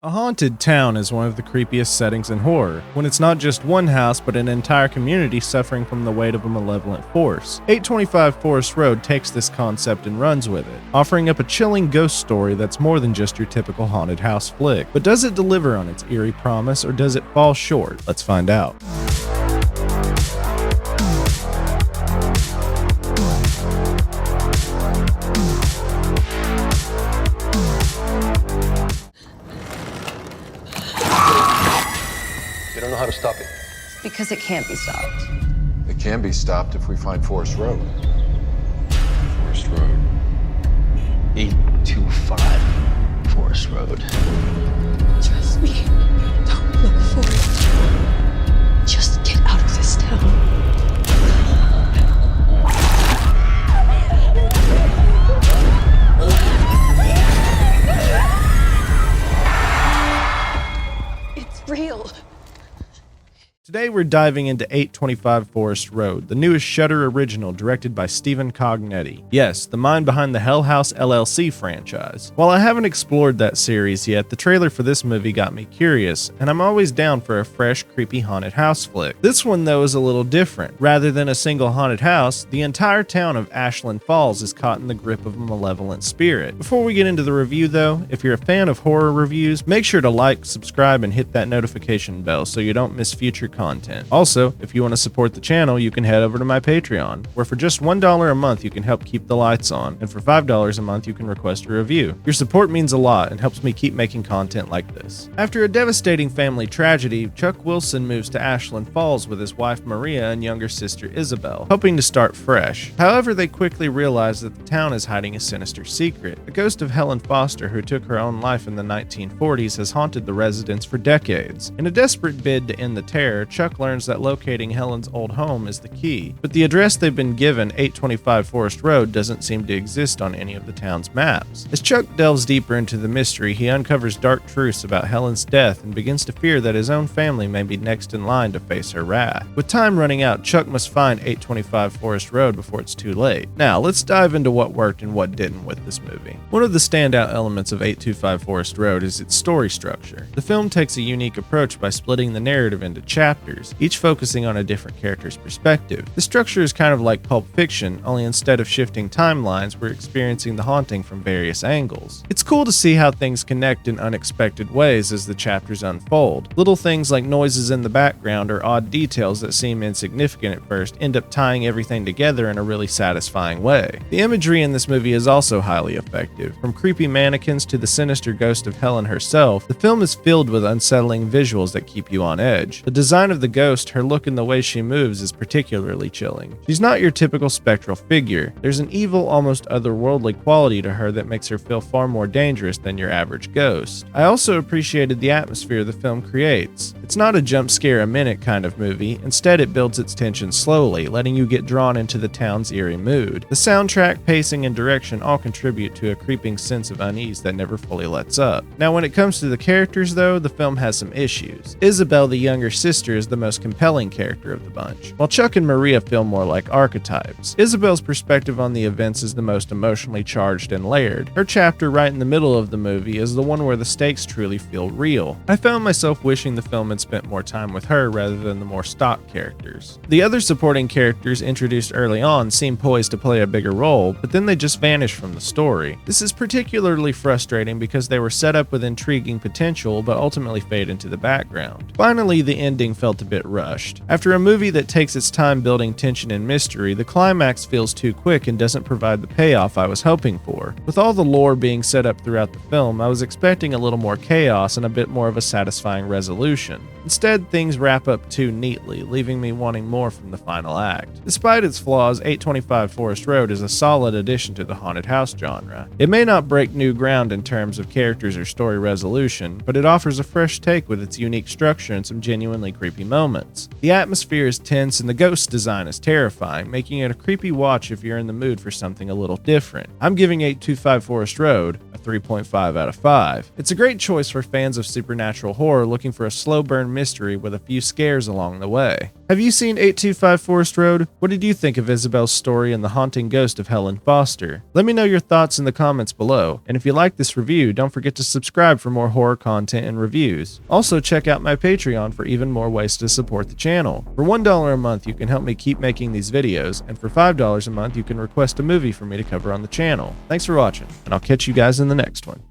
A haunted town is one of the creepiest settings in horror, when it's not just one house but an entire community suffering from the weight of a malevolent force. 825 Forest Road takes this concept and runs with it, offering up a chilling ghost story that's more than just your typical haunted house flick. But does it deliver on its eerie promise, or does it fall short? Let's find out. I don't know how to stop it. Because it can't be stopped. It can be stopped if we find Forest Road. Forest Road. 825 Forest Road. Trust me. Don't look for it. Just get out of this town. It's real. Today we're diving into 825 Forest Road, the newest Shudder original directed by Stephen Cognetti. Yes, the mind behind the Hell House LLC franchise. While I haven't explored that series yet, the trailer for this movie got me curious, and I'm always down for a fresh, creepy haunted house flick. This one though is a little different. Rather than a single haunted house, the entire town of Ashland Falls is caught in the grip of a malevolent spirit. Before we get into the review though, if you're a fan of horror reviews, make sure to like, subscribe, and hit that notification bell so you don't miss future content. Also, if you want to support the channel, you can head over to my Patreon, where for just $1 a month you can help keep the lights on, and for $5 a month you can request a review. Your support means a lot and helps me keep making content like this. After a devastating family tragedy, Chuck Wilson moves to Ashland Falls with his wife Maria and younger sister Isabel, hoping to start fresh. However, they quickly realize that the town is hiding a sinister secret. The ghost of Helen Foster, who took her own life in the 1940s, has haunted the residents for decades. In a desperate bid to end the terror, Chuck learns that locating Helen's old home is the key, but the address they've been given, 825 Forest Road, doesn't seem to exist on any of the town's maps. As Chuck delves deeper into the mystery, he uncovers dark truths about Helen's death and begins to fear that his own family may be next in line to face her wrath. With time running out, Chuck must find 825 Forest Road before it's too late. Now, let's dive into what worked and what didn't with this movie. One of the standout elements of 825 Forest Road is its story structure. The film takes a unique approach by splitting the narrative into chapters, each focusing on a different character's perspective. The structure is kind of like Pulp Fiction, only instead of shifting timelines, we're experiencing the haunting from various angles. It's cool to see how things connect in unexpected ways as the chapters unfold. Little things like noises in the background or odd details that seem insignificant at first end up tying everything together in a really satisfying way. The imagery in this movie is also highly effective. From creepy mannequins to the sinister ghost of Helen herself, the film is filled with unsettling visuals that keep you on edge. The design of the ghost, her look and the way she moves is particularly chilling. She's not your typical spectral figure. There's an evil, almost otherworldly quality to her that makes her feel far more dangerous than your average ghost. I also appreciated the atmosphere the film creates. It's not a jump scare a minute kind of movie. Instead, it builds its tension slowly, letting you get drawn into the town's eerie mood. The soundtrack, pacing, and direction all contribute to a creeping sense of unease that never fully lets up. Now, when it comes to the characters though, the film has some issues. Isabel, the younger sister, is the most compelling character of the bunch, while Chuck and Maria feel more like archetypes. Isabel's perspective on the events is the most emotionally charged and layered. Her chapter right in the middle of the movie is the one where the stakes truly feel real. I found myself wishing the film had spent more time with her rather than the more stock characters. The other supporting characters introduced early on seem poised to play a bigger role, but then they just vanish from the story. This is particularly frustrating because they were set up with intriguing potential but ultimately fade into the background. Finally, the ending felt a bit rushed. After a movie that takes its time building tension and mystery, the climax feels too quick and doesn't provide the payoff I was hoping for. With all the lore being set up throughout the film, I was expecting a little more chaos and a bit more of a satisfying resolution. Instead, things wrap up too neatly, leaving me wanting more from the final act. Despite its flaws, 825 Forest Road is a solid addition to the haunted house genre. It may not break new ground in terms of characters or story resolution, but it offers a fresh take with its unique structure and some genuinely creepy creepy moments. The atmosphere is tense and the ghost design is terrifying, making it a creepy watch if you're in the mood for something a little different. I'm giving 825 Forest Road a 3.5 out of 5. It's a great choice for fans of supernatural horror looking for a slow burn mystery with a few scares along the way. Have you seen 825 Forest Road? What did you think of Isabel's story and the haunting ghost of Helen Foster? Let me know your thoughts in the comments below, and if you like this review, don't forget to subscribe for more horror content and reviews. Also, check out my Patreon for even more ways to support the channel. For $1 a month, you can help me keep making these videos, and for $5 a month, you can request a movie for me to cover on the channel. Thanks for watching, and I'll catch you guys in the next one.